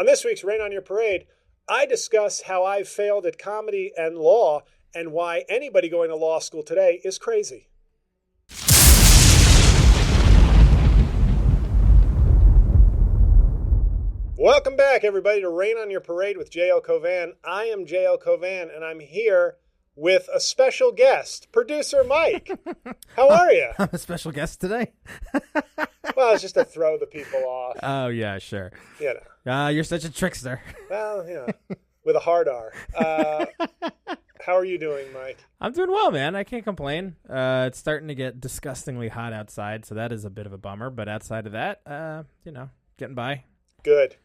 On this week's Rain on Your Parade, I discuss how I've failed at comedy and law and why anybody going to law school today is crazy. Welcome back, everybody, to Rain on Your Parade with J-L Cauvin. I am J-L Cauvin, and I'm here with a special guest, producer Mike. How are you? I'm a special guest today. Well, it's just to throw the people off. Oh, yeah, sure. You know. You're such a trickster. Well, you know, with a hard R. How are you doing, Mike? I'm doing well, man. I can't complain. It's starting to get disgustingly hot outside, so that is a bit of a bummer. But outside of that, getting by. Good.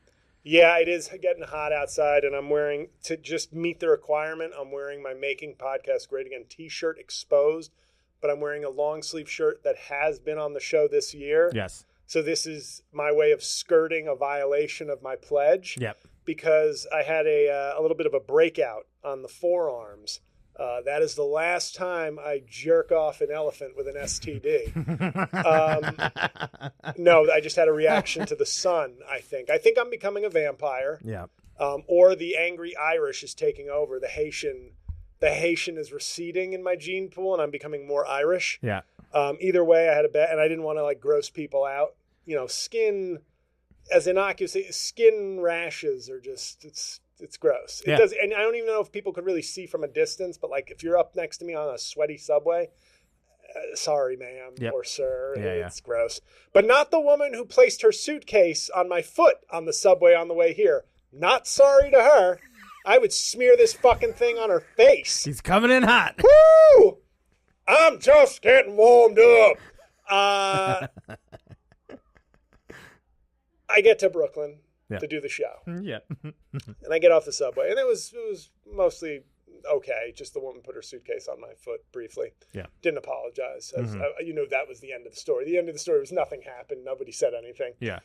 Yeah, it is getting hot outside, and I'm wearing, to just meet the requirement, I'm wearing my Making Podcast Great Again t-shirt exposed, but I'm wearing a long sleeve shirt that has been on the show this year. Yes. So this is my way of skirting a violation of my pledge. Yep. Because I had a little bit of a breakout on the forearms. That is the last time I jerk off an elephant with an STD. No, I just had a reaction to the sun, I think. I think I'm becoming a vampire. Yeah. Or the angry Irish is taking over. The Haitian is receding in my gene pool, and I'm becoming more Irish. Yeah. Either way, I had a bet, and I didn't want to, gross people out. You know, skin, as innocuous, skin rashes are just, it's gross. Yeah. It does, and I don't even know if people could really see from a distance, but if you're up next to me on a sweaty subway, sorry, ma'am, yep. or sir, yeah, it's gross. But not the woman who placed her suitcase on my foot on the subway on the way here. Not sorry to her. I would smear this fucking thing on her face. He's coming in hot. Woo! I'm just getting warmed up. I get to Brooklyn. Yeah. To do the show. Yeah. And I get off the subway, and it was mostly okay. Just the woman put her suitcase on my foot briefly. Yeah. Didn't apologize. That was the end of the story. The end of the story was nothing happened. Nobody said anything. Yeah.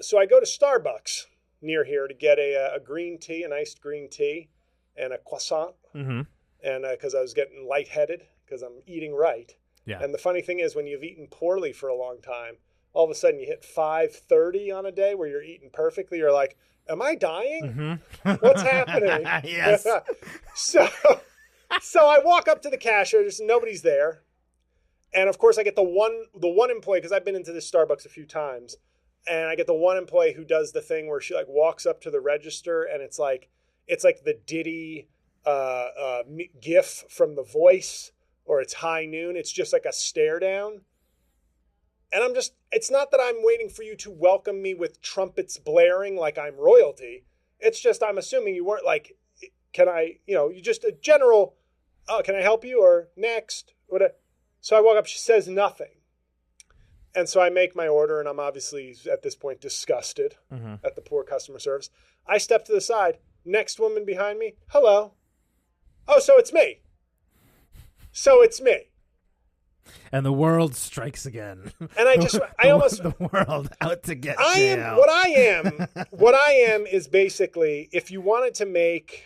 So I go to Starbucks near here to get a green tea, an iced green tea, and a croissant. Mm-hmm. And because I was getting lightheaded because I'm eating right. Yeah. And the funny thing is, when you've eaten poorly for a long time, all of a sudden you hit 5:30 on a day where you're eating perfectly. You're like, am I dying? Mm-hmm. What's happening? Yes. So I walk up to the cashier. Nobody's there. And of course I get the one employee, because I've been into this Starbucks a few times, and I get the one employee who does the thing where she walks up to the register, and it's like the Diddy gif from The Voice, or it's High Noon. It's just like a stare down. And it's not that I'm waiting for you to welcome me with trumpets blaring like I'm royalty. It's just, I'm assuming you weren't can I, you just a general, oh, can I help you? Or next. So I walk up, she says nothing. And so I make my order, and I'm obviously at this point disgusted at the poor customer service. I step to the side. Next woman behind me. Hello. Oh, so it's me. And the world strikes again. And the world out to get jail. What I am is basically, if you wanted to make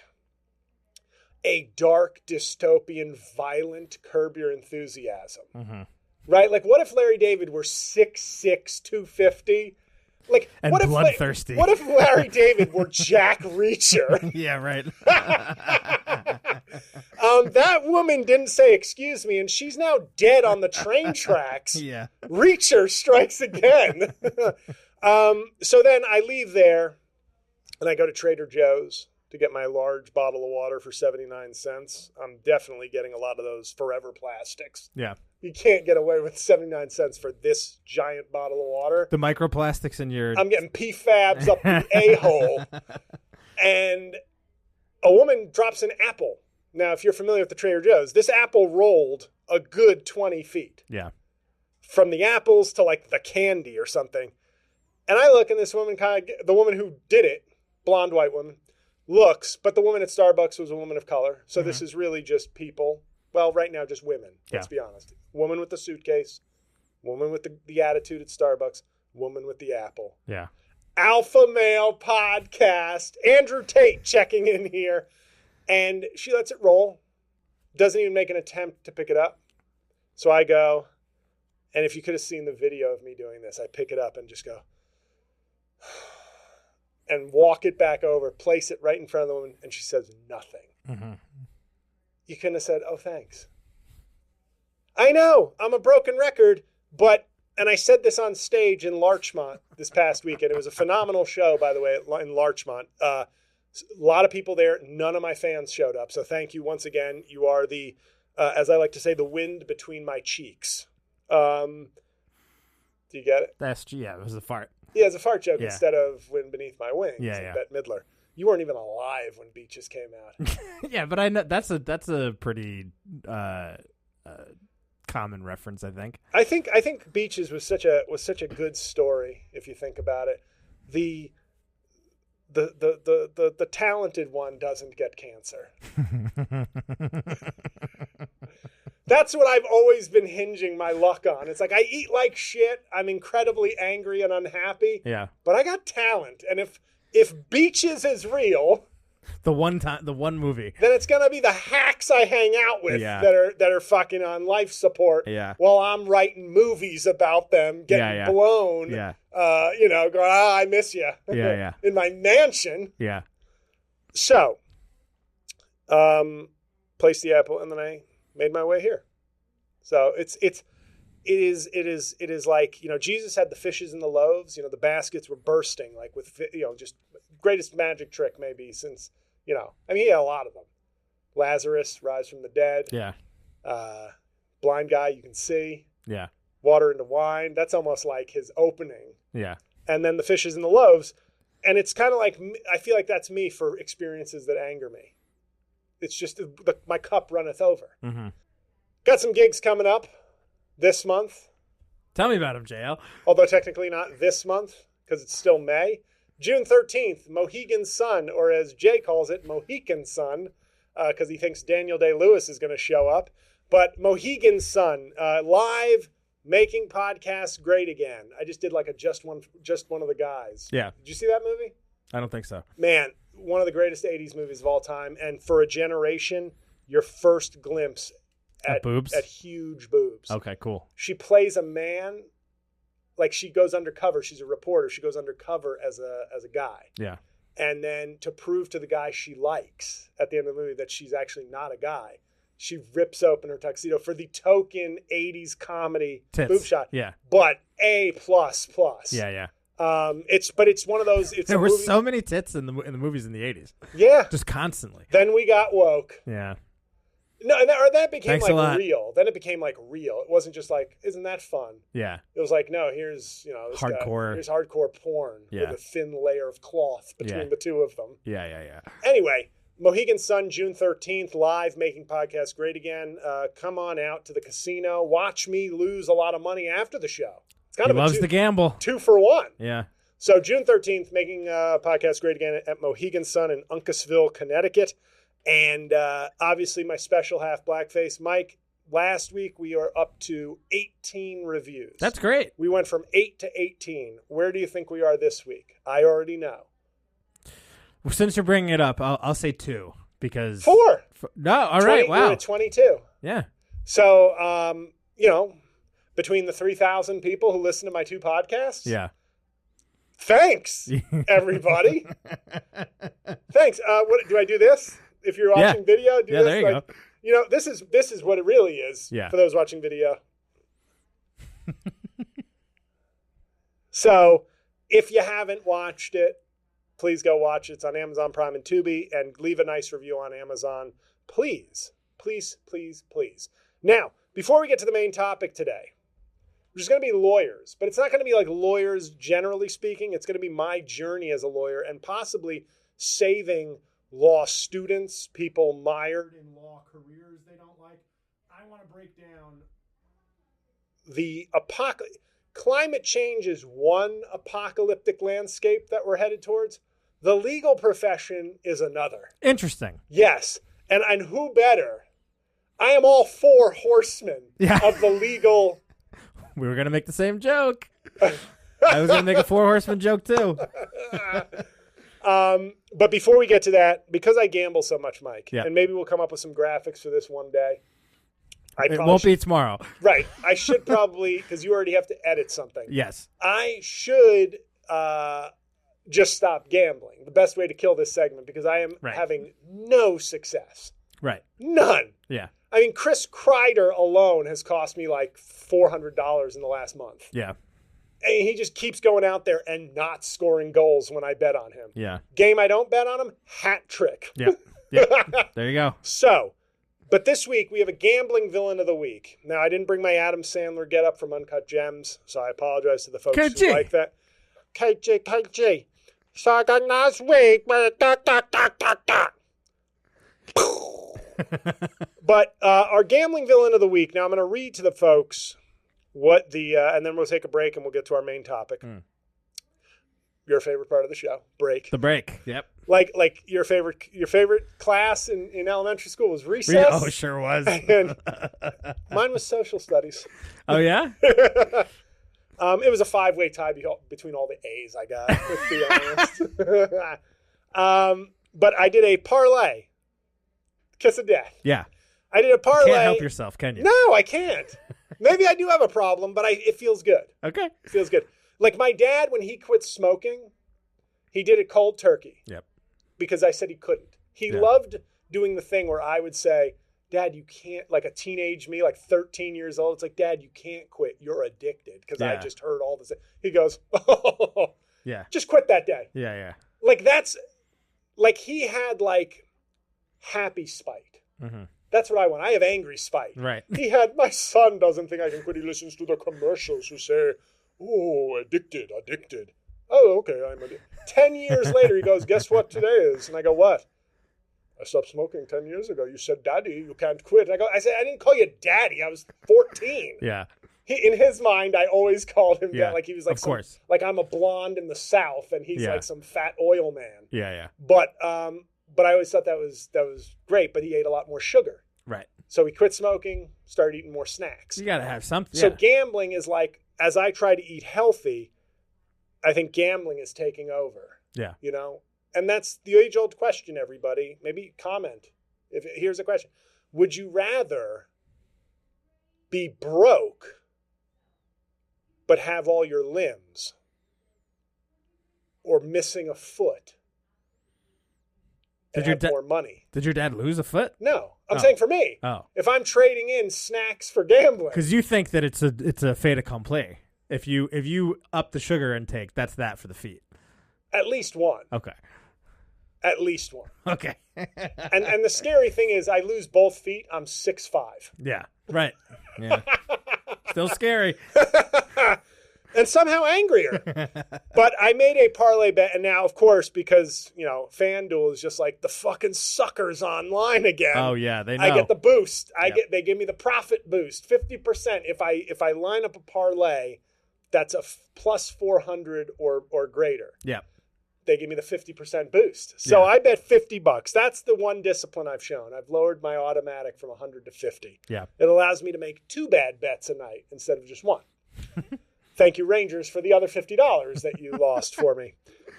a dark, dystopian, violent Curb Your Enthusiasm, right? What if Larry David were 6'6", 250? And what bloodthirsty. What if Larry David were Jack Reacher? Yeah, right. That woman didn't say excuse me, and she's now dead on the train tracks. Yeah. Reacher strikes again. So then I leave there, and I go to Trader Joe's to get my large bottle of water for 79 cents. I'm definitely getting a lot of those forever plastics. Yeah. You can't get away with 79 cents for this giant bottle of water. The microplastics in your... I'm getting PFABs up the a-hole. And a woman drops an apple. Now, if you're familiar with the Trader Joe's, this apple rolled a good 20 feet. Yeah. From the apples to the candy or something. And I look, and this woman the woman who did it, blonde white woman, looks, but the woman at Starbucks was a woman of color. So this is really just people. Well, right now, just women. Let's be honest. Woman with the suitcase, woman with the attitude at Starbucks, woman with the apple. Yeah. Alpha male podcast. Andrew Tate checking in here. And she lets it roll. Doesn't even make an attempt to pick it up. So I go, and if you could have seen the video of me doing this, I pick it up and just go, and walk it back over, place it right in front of the woman, and she says nothing. Mm-hmm. You couldn't have said, oh, thanks. I know, I'm a broken record, but, and I said this on stage in Larchmont this past weekend. It was a phenomenal show, by the way, in Larchmont. A lot of people there. None of my fans showed up. So thank you once again. You are the, as I like to say, the wind between my cheeks. Do you get it? Yeah, it was a fart. Yeah, it's a fart joke instead of wind beneath my wings. Yeah. Bette Midler. You weren't even alive when Beaches came out. Yeah, but I know that's a pretty common reference, I think. I think Beaches was such a good story if you think about it. The talented one doesn't get cancer. That's what I've always been hinging my luck on. It's like I eat like shit. I'm incredibly angry and unhappy. Yeah. But I got talent. And if Beaches is real, the one movie, then it's gonna be the hacks I hang out with that are fucking on life support. Yeah. While I'm writing movies about them getting blown. Yeah. Going, I miss you. Yeah. In my mansion. Yeah. So, placed the apple, and then I made my way here. So it is like, Jesus had the fishes and the loaves, the baskets were bursting, like with, just greatest magic trick maybe since, he had a lot of them. Lazarus, rise from the dead. Yeah. Blind guy, you can see. Yeah. Water into wine. That's almost like his opening. Yeah. And then the fishes and the loaves. And it's kind of like, I feel like that's me for experiences that anger me. It's just my cup runneth over. Mm-hmm. Got some gigs coming up this month. Tell me about them, J.L. Although technically not this month because it's still May. June 13th, Mohegan Sun, or as Jay calls it, Mohican Sun, because he thinks Daniel Day-Lewis is going to show up. But Mohegan Sun, live, making podcasts great again. I just did like just one of the guys. Yeah. Did you see that movie? I don't think so. Man, one of the greatest 80s movies of all time. And for a generation, your first glimpse at boobs? At huge boobs. Okay, cool. She plays a man, like she goes undercover. She's a reporter. She goes undercover as a guy. Yeah. And then to prove to the guy she likes at the end of the movie that she's actually not a guy, she rips open her tuxedo for the token 80s comedy Tits. boob shot. Yeah. But A++. Yeah. It's one of those. There were so many tits in the movies in the 80s. Yeah. Just constantly. Then we got woke. Yeah. No, and that became Thanks a lot. like real. Then it became like real. It wasn't just like, isn't that fun? Yeah. It was like, no, here's this hardcore. Here's hardcore porn with a thin layer of cloth between the two of them. Yeah. Anyway, Mohegan Sun, June 13th, live, making podcasts great again. Come on out to the casino. Watch me lose a lot of money after the show. It's kind of loves to gamble. 2 for 1. Yeah. So June 13th, making podcasts great again at Mohegan Sun in Uncasville, Connecticut. And obviously my special half blackface. Mike, last week we are up to 18 reviews. That's great. We went from 8 to 18. Where do you think we are this week? I already know. Well, since you're bringing it up, I'll say 2 because 4. No, all right, wow. We're at 22. Yeah. So, between the 3,000 people who listen to my 2 podcasts. Yeah. Thanks, everybody. Thanks. What do I do this? If you're watching video, do this. There you go. This is what it really is for those watching video. So, if you haven't watched it, please go watch it. It's on Amazon Prime and Tubi, and leave a nice review on Amazon. Please, please, please, please. Now, before we get to the main topic today, there's going to be lawyers, but it's not going to be like lawyers generally speaking. It's going to be my journey as a lawyer and possibly saving law students, people mired in law careers they don't like. I want to break down the apocalypse. Climate change is one apocalyptic landscape that we're headed towards. The legal profession is another. Interesting. Yes. And who better? I am all 4 horsemen of the legal. We were going to make the same joke. I was going to make a 4 horseman joke too. But before we get to that, because I gamble so much, Mike, and maybe we'll come up with some graphics for this one day. It won't be tomorrow. Right. I should probably, because you already have to edit something. Yes. I should just stop gambling. The best way to kill this segment, because I am having no success. Right. None. Yeah. I mean, Chris Kreider alone has cost me like $400 in the last month. Yeah. And he just keeps going out there and not scoring goals when I bet on him. Yeah. Game I don't bet on him, hat trick. Yep. Yep. There you go. So, but this week we have a gambling villain of the week. Now, I didn't bring my Adam Sandler get up from Uncut Gems, so I apologize to the folks who like that. KG. So I got last week. But our gambling villain of the week. Now I'm going to read to the folks what the and then we'll take a break and we'll get to our main topic. Your favorite part of the show, break. The break. Yep. Like your favorite class in elementary school was recess. Oh, sure was. And mine was social studies. Oh yeah. It was a 5-way tie between all the A's I got. Let's be honest. But I did a parlay. Kiss of death. Yeah. I did a parlay. You can't help yourself, can you? No, I can't. Maybe I do have a problem, but it feels good. Okay. It feels good. Like my dad, when he quit smoking, he did it cold turkey. Yep. Because I said he couldn't. He loved doing the thing where I would say, Dad, you can't, like a teenage me, like 13 years old. It's like, Dad, you can't quit. You're addicted. Because I just heard all this. He goes, oh, yeah, just quit that day. Yeah, yeah. Like that's, like he had like happy spite. Mm-hmm. That's what I want. I have angry spite. Right. He had, my son doesn't think I can quit. He listens to the commercials who say, oh, addicted. Oh, okay, I'm addicted. 10 years later, he goes, guess what today is? And I go, what? I stopped smoking 10 years ago. You said, Daddy, you can't quit. And I said, I didn't call you Daddy. I was 14. Yeah. In his mind, I always called him that. Like he was like, of course. Like I'm a blonde in the South, and he's like some fat oil man. Yeah, yeah. But I always thought that was great. But he ate a lot more sugar. Right. So he quit smoking, started eating more snacks. You got to have something. So gambling is like, as I try to eat healthy, I think gambling is taking over. Yeah. You know? And that's the age-old question, everybody. Maybe comment. Here's a question. Would you rather be broke but have all your limbs, or missing a foot and have more money? Did your dad lose a foot? No. I'm saying for me. Oh. If I'm trading in snacks for gambling. Because you think that it's a fait accompli. If you up the sugar intake, that's that for the feet. At least one. Okay. At least one. Okay. and the scary thing is I lose both feet. I'm 6'5". Yeah. Right. Yeah. Still scary. And somehow angrier. But I made a parlay bet, and now, of course, because, FanDuel is just like the fucking suckers online again. Oh, yeah, they know. I get the boost. They give me the profit boost, 50%. If I line up a parlay that's a plus 400 or greater. Yeah. They give me the 50% boost. So I bet $50. That's the one discipline I've shown. I've lowered my automatic from 100 to 50. Yeah. It allows me to make 2 bad bets a night instead of just one. Thank you, Rangers, for the other $50 that you lost for me.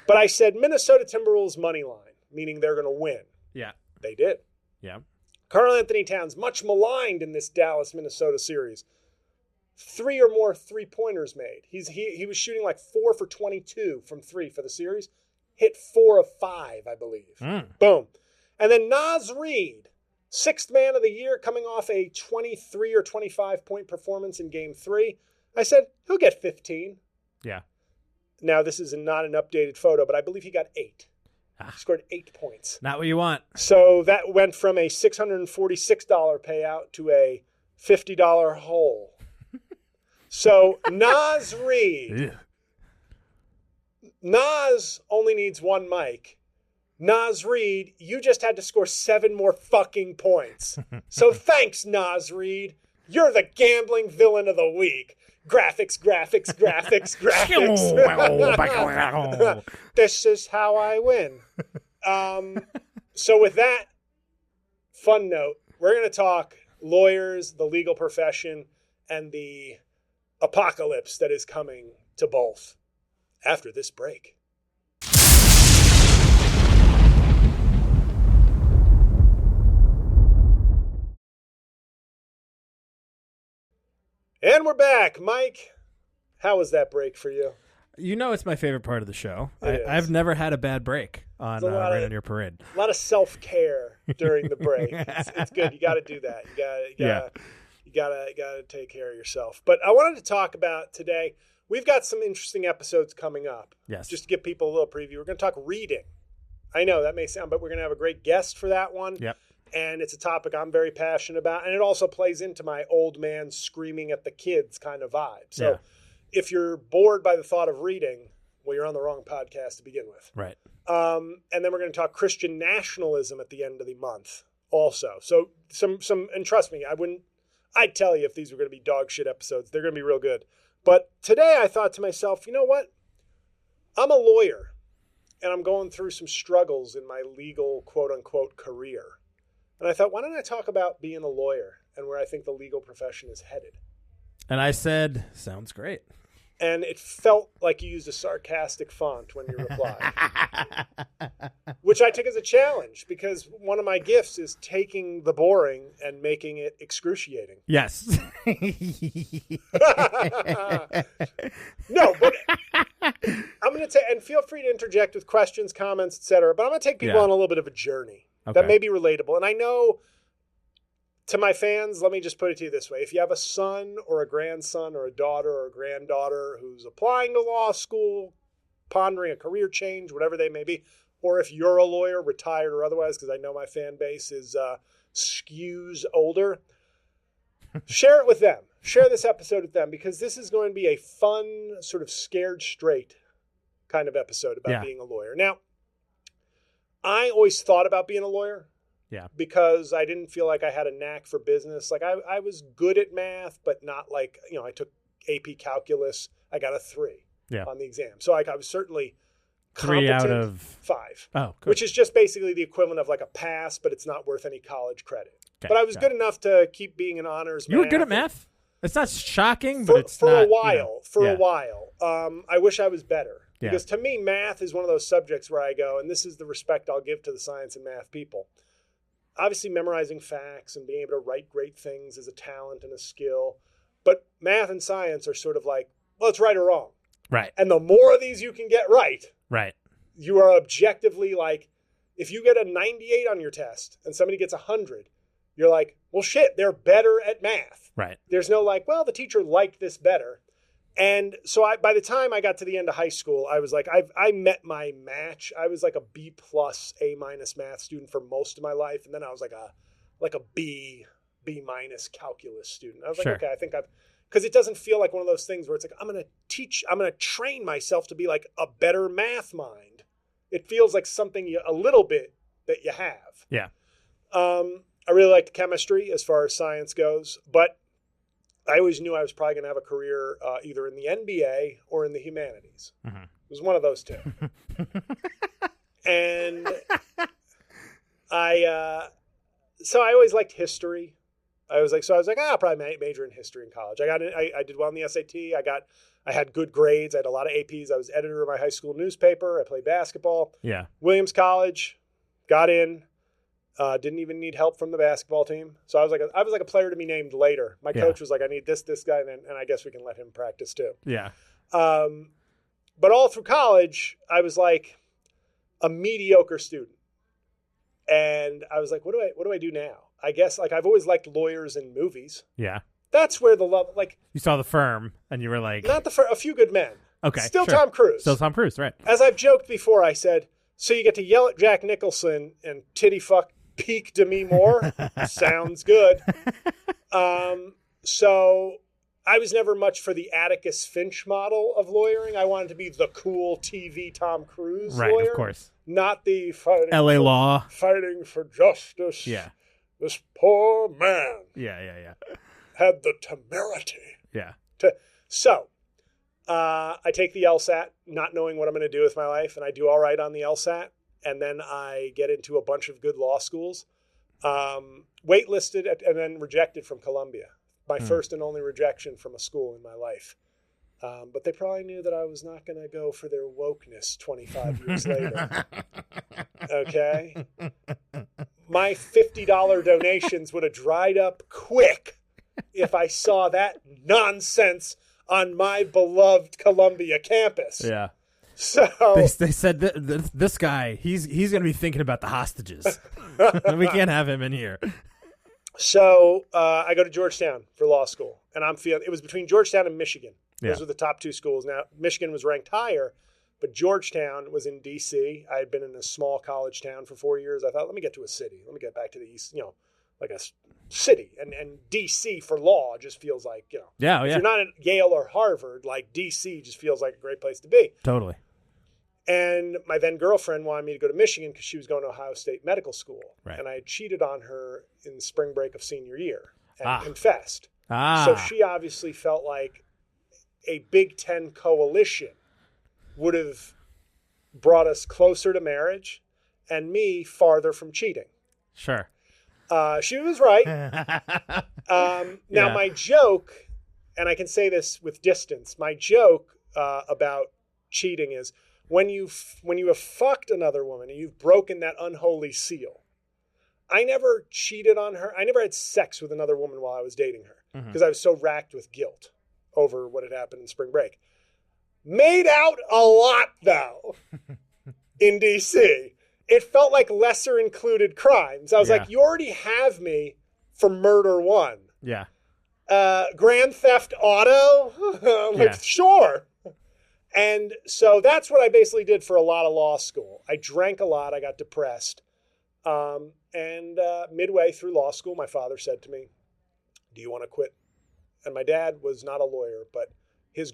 But I said Minnesota Timberwolves money line, meaning they're going to win. Yeah. They did. Yeah. Karl Anthony Towns, much maligned in this Dallas-Minnesota series. 3 or more three-pointers made. He was shooting like 4 for 22 from 3 for the series. Hit 4 of 5, I believe. Boom. And then Naz Reid, 6th man of the year, coming off a 23 or 25-point performance in Game 3. I said, he'll get 15. Yeah. Now, this is not an updated photo, but I believe he got 8. He scored 8 points. Not what you want. So that went from a $646 payout to a $50 hole. So Naz Reid. Nas only needs one mic. Naz Reid, you just had to score 7 more fucking points. So thanks, Naz Reid. You're the gambling villain of the week. Graphics. This is how I win. So with that fun note, we're going to talk lawyers, the legal profession, and the apocalypse that is coming to both after this break. And we're back. Mike, how was that break for you? You know it's my favorite part of the show. It is. I've never had a bad break on Rain on Your Parade. A lot of self-care during the break. It's good. You got to do that. You gotta take care of yourself. But I wanted to talk about today. We've got some interesting episodes coming up. Yes. Just to give people a little preview. We're going to talk reading. I know that may sound, but we're going to have a great guest for that one. Yep. And it's a topic I'm very passionate about. And it also plays into my old man screaming at the kids kind of vibe. So if you're bored by the thought of reading, well, you're on the wrong podcast to begin with. Right. And then we're going to talk Christian nationalism at the end of the month also. So and trust me, I'd tell you if these were going to be dog shit episodes. They're going to be real good. But today I thought to myself, you know what? I'm a lawyer and I'm going through some struggles in my legal quote unquote career. And I thought, why don't I talk about being a lawyer and where I think the legal profession is headed? And I said, sounds great. And it felt like you used a sarcastic font when you replied, which I took as a challenge because one of my gifts is taking the boring and making it excruciating. Yes. No, but I'm going to take, and feel free to interject with questions, comments, etc. But I'm going to take people on a little bit of a journey that may be relatable. And I know to my fans, let me just put it to you this way. If you have a son or a grandson or a daughter or a granddaughter who's applying to law school, pondering a career change, whatever they may be, or if you're a lawyer, retired or otherwise, because I know my fan base is skews older, share it with them. Share this episode with them because this is going to be a fun, sort of scared straight kind of episode about being a lawyer. Now, I always thought about being a lawyer. Yeah. Because I didn't feel like I had a knack for business. Like I was good at math, but not like, I took AP calculus. I got a 3 on the exam. So I was certainly competent. 3 out of 5. Oh, good. Which is just basically the equivalent of like a pass, but it's not worth any college credit. Okay, but I was good enough to keep being an honors. You were good at math? It's not shocking, but for, it's for not. a while. A while. I wish I was better. Yeah. Because to me, math is one of those subjects where I go, and this is the respect I'll give to the science and math people. Obviously, memorizing facts and being able to write great things is a talent and a skill. But math and science are sort of like, well, it's right or wrong. Right. And the more of these you can get right, you are objectively like, if you get a 98 on your test and somebody gets 100, you're like, well, shit, they're better at math. Right. There's no like, well, the teacher liked this better. And so by the time I got to the end of high school, I was like, I met my match. I was like a B+, A- math student for most of my life. And then I was like a B- calculus student. I was like, okay, I think because it doesn't feel like one of those things where it's like, I'm going to train myself to be like a better math mind. It feels like something a little bit that you have. Yeah. I really liked chemistry as far as science goes, but I always knew I was probably going to have a career either in the NBA or in the humanities. Mm-hmm. It was one of those two. And so I always liked history. I was like, I'll probably major in history in college. I did well in the SAT. I had good grades. I had a lot of APs. I was editor of my high school newspaper. I played basketball. Yeah. Williams College, got in. Didn't even need help from the basketball team. So I was like a player to be named later. My coach was like, I need this guy, and I guess we can let him practice too. Yeah. But all through college, I was like a mediocre student. And I was like, what do I do now? I guess like I've always liked lawyers and movies. Yeah. That's where the love, like. You saw The Firm and you were like. Not The Firm, A Few Good Men. Okay. Still Tom Cruise. Still Tom Cruise, right. As I've joked before, I said, so you get to yell at Jack Nicholson and titty fuck Peak Demi Moore. Sounds good. So I was never much for the Atticus Finch model of lawyering. I wanted to be the cool TV Tom Cruise lawyer. Right, of course. Not the fighting LA law. Fighting for justice. Yeah. This poor man. Yeah. Had the temerity. Yeah. So I take the LSAT, not knowing what I'm going to do with my life, and I do all right on the LSAT. And then I get into a bunch of good law schools, waitlisted and then rejected from Columbia. My first and only rejection from a school in my life. But they probably knew that I was not going to go for their wokeness 25 years later. Okay? My $50 donations would have dried up quick if I saw that nonsense on my beloved Columbia campus. Yeah. So they said this guy, he's going to be thinking about the hostages. We can't have him in here. So I go to Georgetown for law school, and it was between Georgetown and Michigan. Those were the top two schools. Now, Michigan was ranked higher, but Georgetown was in D.C. I had been in a small college town for 4 years. I thought, let me get to a city. Let me get back to the East, like a city. And D.C. for law just feels like, if you're not at Yale or Harvard, like D.C. just feels like a great place to be. Totally. And my then girlfriend wanted me to go to Michigan because she was going to Ohio State Medical School. Right. And I had cheated on her in the spring break of senior year and confessed. Ah. So she obviously felt like a Big Ten coalition would have brought us closer to marriage and me farther from cheating. Sure. She was right. Now, my joke, and I can say this with distance, my joke about cheating is, when you have fucked another woman and you've broken that unholy seal. I never cheated on her. I never had sex with another woman while I was dating her because I was so racked with guilt over what had happened in spring break. Made out a lot, though, in D.C. It felt like lesser included crimes. I was like, you already have me for murder one. Yeah. Grand Theft Auto? Sure. And so that's what I basically did for a lot of law school. I drank a lot. I got depressed. And midway through law school, my father said to me, do you want to quit? And my dad was not a lawyer, but his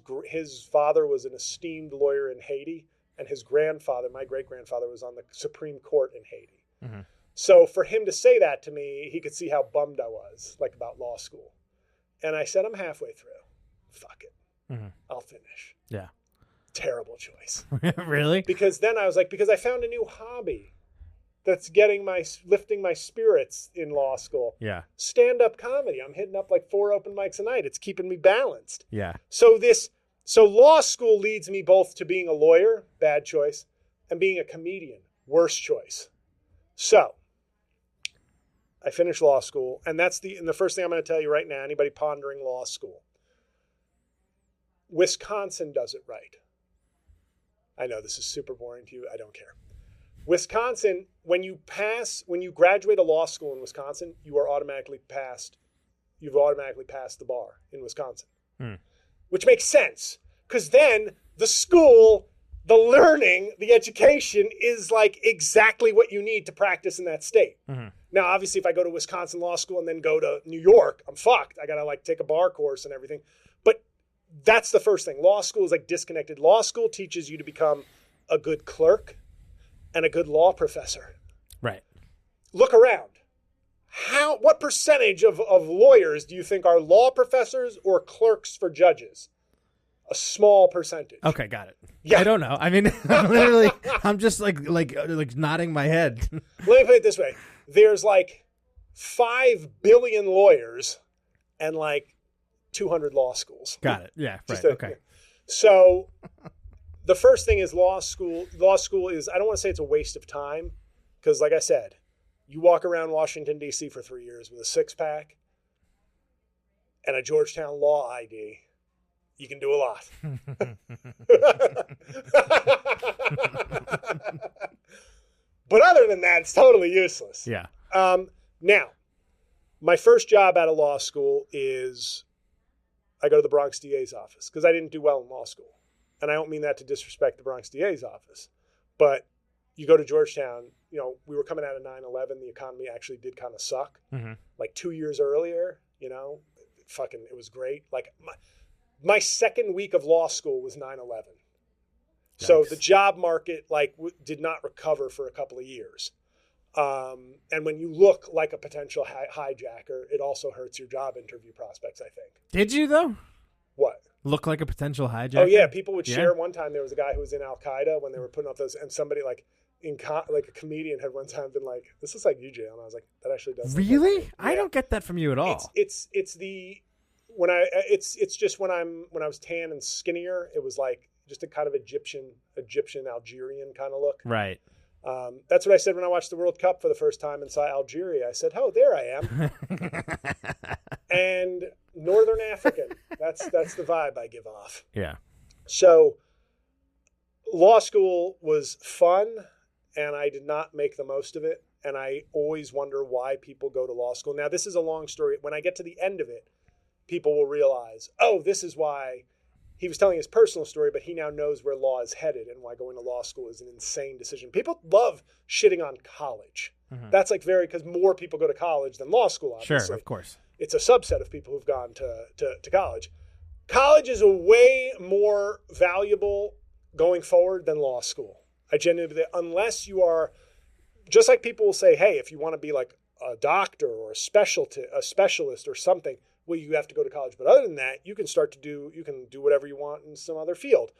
father was an esteemed lawyer in Haiti. And his grandfather, my great-grandfather, was on the Supreme Court in Haiti. Mm-hmm. So for him to say that to me, he could see how bummed I was, like about law school. And I said, I'm halfway through. Fuck it. Mm-hmm. I'll finish. Yeah. Terrible choice. Really? Because then I was like, because I found a new hobby that's lifting my spirits in law school. Yeah. Stand-up comedy. I'm hitting up like 4 open mics a night. It's keeping me balanced. Yeah. So law school leads me both to being a lawyer, bad choice, and being a comedian, worst choice. So I finished law school, and the first thing I'm going to tell you right now, anybody pondering law school, Wisconsin does it right. I know this is super boring to you. I don't care. Wisconsin, when you graduate a law school in Wisconsin, you've automatically passed the bar in Wisconsin. Which makes sense, because then the school, the learning, the education is like exactly what you need to practice in that state. Mm-hmm. Now, obviously, if I go to Wisconsin Law School and then go to New York, I'm fucked. I got to like take a bar course and everything. But that's the first thing. Law school is like disconnected. Law school teaches you to become a good clerk and a good law professor. Right. Look around. What percentage of lawyers do you think are law professors or clerks for judges? A small percentage. Okay, got it. Yeah. I don't know. I mean, I'm just like nodding my head. Let me put it this way. There's like 5 billion lawyers and like 200 law schools. Got it. Yeah, right. Okay. So the first thing is law school. Law school is, I don't want to say it's a waste of time, because like I said, you walk around Washington, D.C. for 3 years with a 6-pack and a Georgetown law ID. You can do a lot. But other than that, it's totally useless. Yeah. Now, my first job out of law school is I go to the Bronx DA's office because I didn't do well in law school. And I don't mean that to disrespect the Bronx DA's office. But you go to Georgetown, we were coming out of 9/11. The economy actually did kind of suck. Mm-hmm. Like 2 years earlier, it was great. Like my second week of law school was 9/11. So the job market did not recover for a couple of years. And when you look like a potential hijacker, it also hurts your job interview prospects, I think. Did you, though? What? Look like a potential hijacker? Oh, yeah. People would share. One time there was a guy who was in Al-Qaeda when they were putting up those, and somebody like a comedian had one time been like, this is like you, J-L. And I was like, that actually does. Really? Like I don't get that from you at all. It's just when I was tan and skinnier, it was like just a kind of Egyptian Algerian kind of look. Right. That's what I said when I watched the World Cup for the first time and saw Algeria. I said, oh, there I am. And Northern African. That's the vibe I give off. Yeah. So law school was fun, and I did not make the most of it. And I always wonder why people go to law school. Now, this is a long story. When I get to the end of it, people will realize, oh, this is why he was telling his personal story, but he now knows where law is headed and why going to law school is an insane decision. People love shitting on college. Mm-hmm. That's like because more people go to college than law school, obviously. Sure, of course. It's a subset of people who've gone to college. College is a way more valuable going forward than law school. I genuinely, unless you are, just like people will say, hey, if you want to be like a doctor or a specialist or something, well, you have to go to college. But other than that, you can do whatever you want in some other field.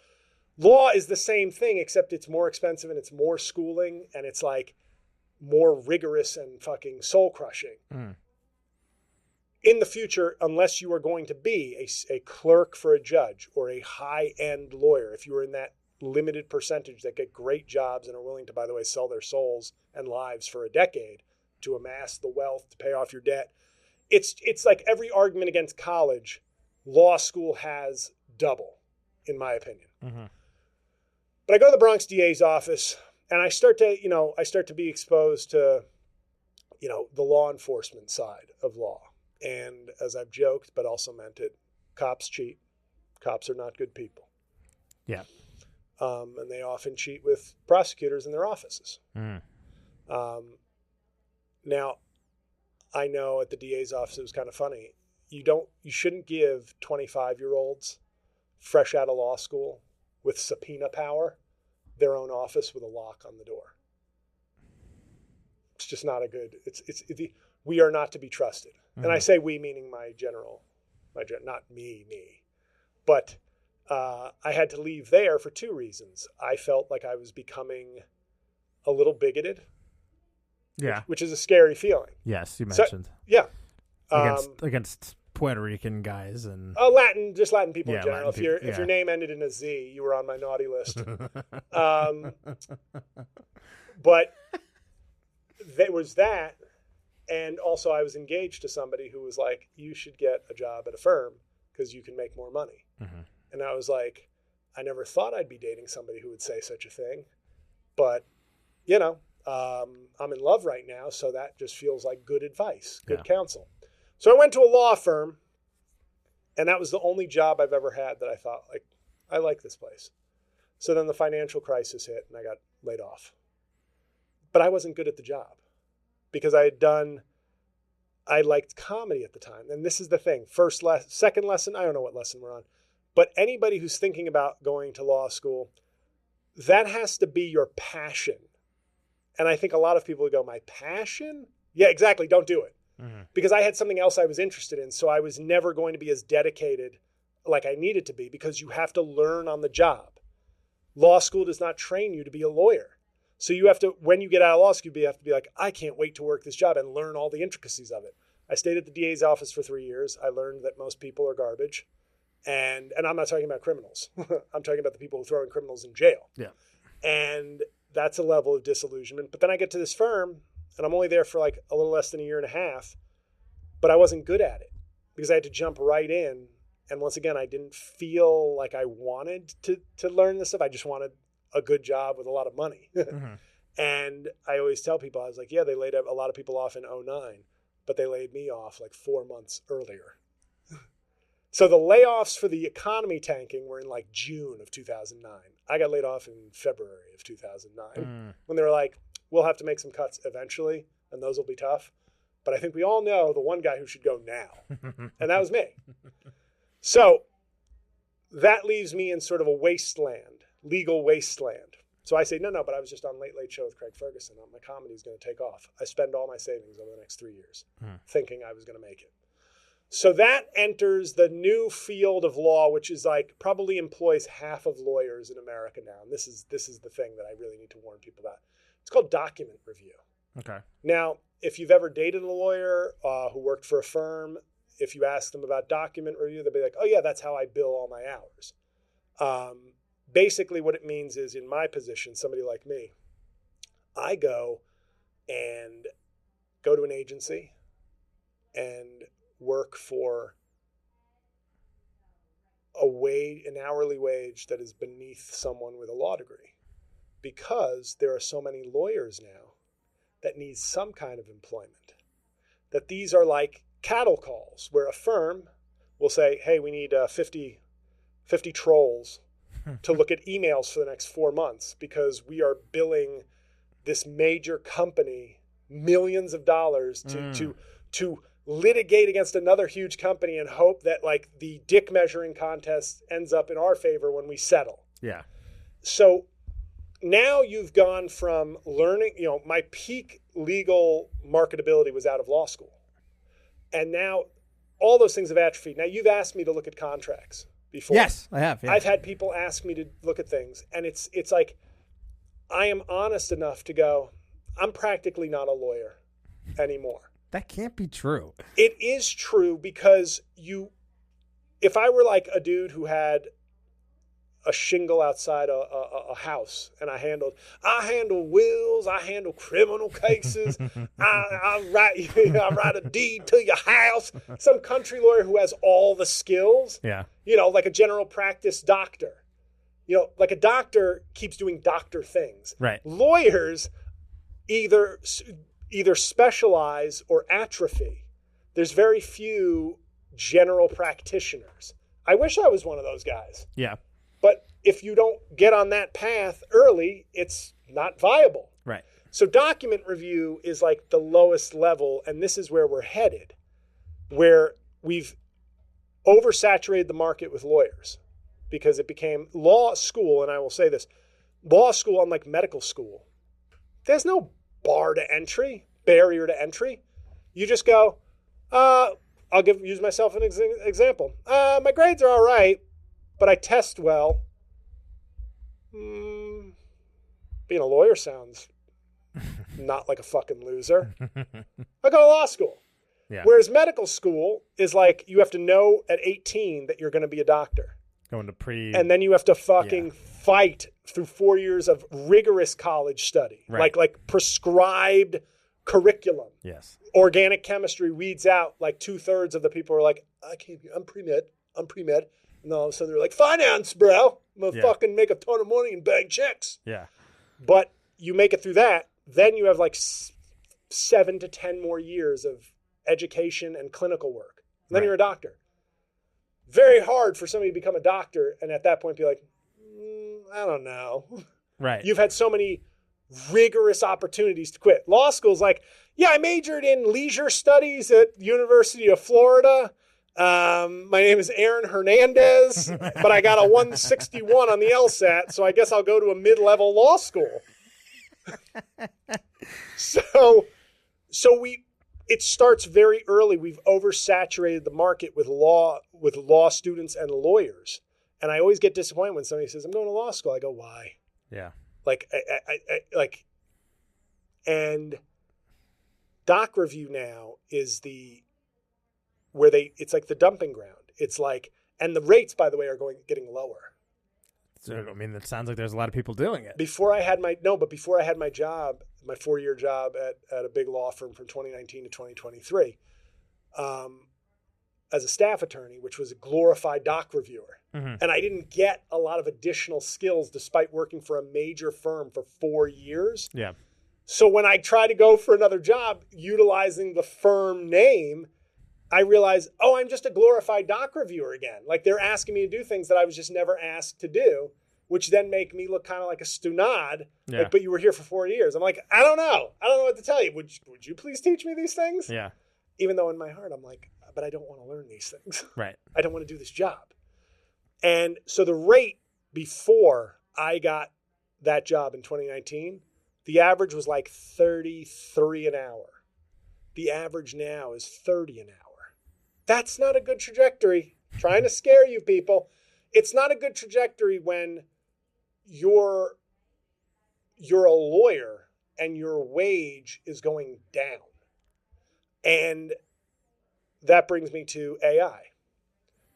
Law is the same thing, except it's more expensive and it's more schooling and it's like more rigorous and fucking soul crushing. Mm. In the future, unless you are going to be a clerk for a judge or a high-end lawyer, if you are in that limited percentage that get great jobs and are willing to, by the way, sell their souls and lives for a decade to amass the wealth to pay off your debt, it's like every argument against college, law school has double, in my opinion. Mm-hmm. But I go to the Bronx DA's office and I start to be exposed to, the law enforcement side of law. And as I've joked, but also meant it, cops cheat. Cops are not good people. Yeah. And they often cheat with prosecutors in their offices. Mm. Now, I know at the DA's office, it was kind of funny. You shouldn't give 25-year-olds fresh out of law school with subpoena power their own office with a lock on the door. It's just not a good, we are not to be trusted. Mm-hmm. And I say we, meaning not me, but I had to leave there for two reasons. I felt like I was becoming a little bigoted. Yeah. Which is a scary feeling. Yes, you mentioned. So, yeah. Against Puerto Rican guys and Latin people in general. Latin If your name ended in a Z, you were on my naughty list. But there was that, and also I was engaged to somebody who was like, "You should get a job at a firm because you can make more money." Mm-hmm. And I was like, I never thought I'd be dating somebody who would say such a thing, but I'm in love right now, so that just feels like good advice, good counsel. So I went to a law firm, and that was the only job I've ever had that I thought, like, I like this place. So then the financial crisis hit, and I got laid off. But I wasn't good at the job because I liked comedy at the time. And this is the thing. Second lesson, I don't know what lesson we're on. But anybody who's thinking about going to law school, that has to be your passion. And I think a lot of people would go, my passion? Yeah, exactly. Don't do it. Mm-hmm. Because I had something else I was interested in. So I was never going to be as dedicated like I needed to be because you have to learn on the job. Law school does not train you to be a lawyer. So you have to, when you get out of law school, you have to be like, I can't wait to work this job and learn all the intricacies of it. I stayed at the DA's office for 3 years. I learned that most people are garbage. And I'm not talking about criminals. I'm talking about the people who throw in criminals in jail. Yeah. And that's a level of disillusionment. But then I get to this firm, and I'm only there for like a little less than a year and a half, but I wasn't good at it because I had to jump right in. And once again, I didn't feel like I wanted to learn this stuff. I just wanted a good job with a lot of money. Mm-hmm. And I always tell people, I was like, yeah, they laid a lot of people off in 2009, but they laid me off like 4 months earlier. So the layoffs for the economy tanking were in like June of 2009. I got laid off in February of 2009 when they were like, we'll have to make some cuts eventually, and those will be tough. But I think we all know the one guy who should go now, and that was me. So that leaves me in sort of a wasteland, legal wasteland. So I say, no, but I was just on Late Late Show with Craig Ferguson. My comedy is going to take off. I spend all my savings over the next 3 years thinking I was going to make it. So that enters the new field of law, which is like probably employs half of lawyers in America now. And this is the thing that I really need to warn people about. It's called document review. Okay. Now, if you've ever dated a lawyer who worked for a firm, if you ask them about document review, they'll be like, oh yeah, that's how I bill all my hours. Basically what it means is in my position, somebody like me, I go to an agency and work for an hourly wage that is beneath someone with a law degree, because there are so many lawyers now that need some kind of employment, that these are like cattle calls where a firm will say, hey, we need 50 trolls to look at emails for the next 4 months because we are billing this major company millions of dollars to litigate against another huge company and hope that like the dick measuring contest ends up in our favor when we settle. Yeah. So now you've gone from learning, my peak legal marketability was out of law school. And now all those things have atrophied. Now you've asked me to look at contracts before. Yes, I have. Yeah. I've had people ask me to look at things, and it's like I am honest enough to go, I'm practically not a lawyer anymore. That can't be true. It is true because if I were like a dude who had a shingle outside a house and I handle wills, I handle criminal cases, I write a deed to your house. Some country lawyer who has all the skills, Yeah. Like a general practice doctor, like a doctor keeps doing doctor things. Right. Lawyers either specialize or atrophy. There's very few general practitioners. I wish I was one of those guys. Yeah. But if you don't get on that path early, it's not viable. Right. So document review is like the lowest level, and this is where we're headed, where we've oversaturated the market with lawyers because it became law school, and I will say this, law school, unlike medical school, there's no barrier to entry. You just go, I'll use myself an example. My grades are all right, but I test well. Being a lawyer sounds not like a fucking loser. I go to law school. Yeah. Whereas medical school is like you have to know at 18 that you're going to be a doctor. Going to and then you have to fucking fight through 4 years of rigorous college study, right. like prescribed curriculum. Yes. Organic chemistry weeds out like 2/3 of the people are like, I'm pre-med. And all of a sudden they're like, finance, bro. I'm going to fucking make a ton of money and bang checks. Yeah. But you make it through that, then you have like 7 to 10 more years of education and clinical work. And then you're a doctor. Very hard for somebody to become a doctor and at that point be like, I don't know. Right. You've had so many rigorous opportunities to quit. Law school's like, I majored in leisure studies at University of Florida. My name is Aaron Hernandez, but I got a 161 on the LSAT, so I guess I'll go to a mid-level law school. It starts very early. We've oversaturated the market with law students and lawyers. And I always get disappointed when somebody says, I'm going to law school. I go, why? Yeah. And doc review now is it's like the dumping ground. It's like, and the rates, by the way, are getting lower. So, I mean, it sounds like there's a lot of people doing it. Before I had my job, my 4-year job at a big law firm from 2019 to 2023, as a staff attorney, which was a glorified doc reviewer. Mm-hmm. And I didn't get a lot of additional skills despite working for a major firm for 4 years. Yeah. So when I try to go for another job utilizing the firm name, I realize, I'm just a glorified doc reviewer again. Like they're asking me to do things that I was just never asked to do, which then make me look kind of like a stunad. Yeah. But you were here for 4 years. I'm like, I don't know what to tell you. Would you please teach me these things? Yeah. Even though in my heart, I'm like, but I don't want to learn these things. Right. I don't want to do this job. And so the rate before I got that job in 2019, the average was like 33 an hour. The average now is 30 an hour. That's not a good trajectory. Trying to scare you people. It's not a good trajectory when you're a lawyer and your wage is going down. And that brings me to AI.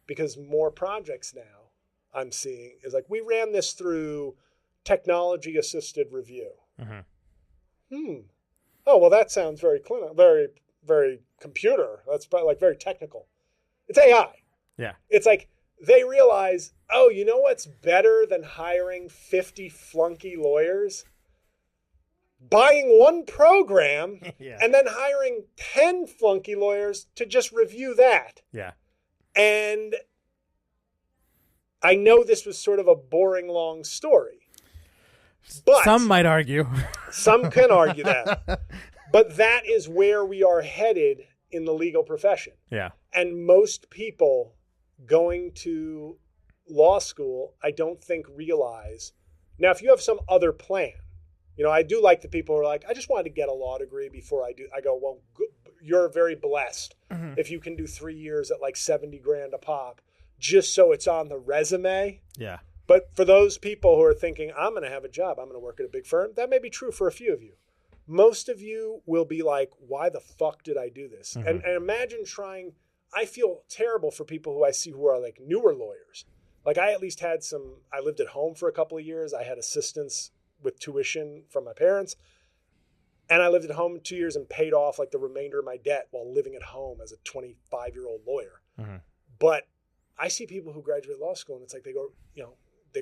Because more projects now I'm seeing is like, we ran this through technology assisted review. Mm-hmm. Oh, well, that sounds very clinical, very computer. That's probably like very technical. It's AI. Yeah. It's like they realize, oh, you know what's better than hiring 50 flunky lawyers? Buying one program and then hiring 10 flunky lawyers to just review that. Yeah. And I know this was sort of a boring, long story. But some might argue. Some can argue that. But that is where we are headed in the legal profession. Yeah. And most people going to law school, I don't think realize. Now, if you have some other plan, I do like the people who are like, I just wanted to get a law degree before I do. I go, well, you're very blessed if you can do 3 years at like $70,000 a pop, just so it's on the resume. Yeah. But for those people who are thinking, I'm going to have a job, I'm going to work at a big firm, that may be true for a few of you. Most of you will be like, why the fuck did I do this? And imagine trying. I feel terrible for people who I see who are like newer lawyers. Like I at least had I lived at home for a couple of years. I had assistance with tuition from my parents. And I lived at home 2 years and paid off like the remainder of my debt while living at home as a 25-year-old lawyer. But I see people who graduate law school and it's like they go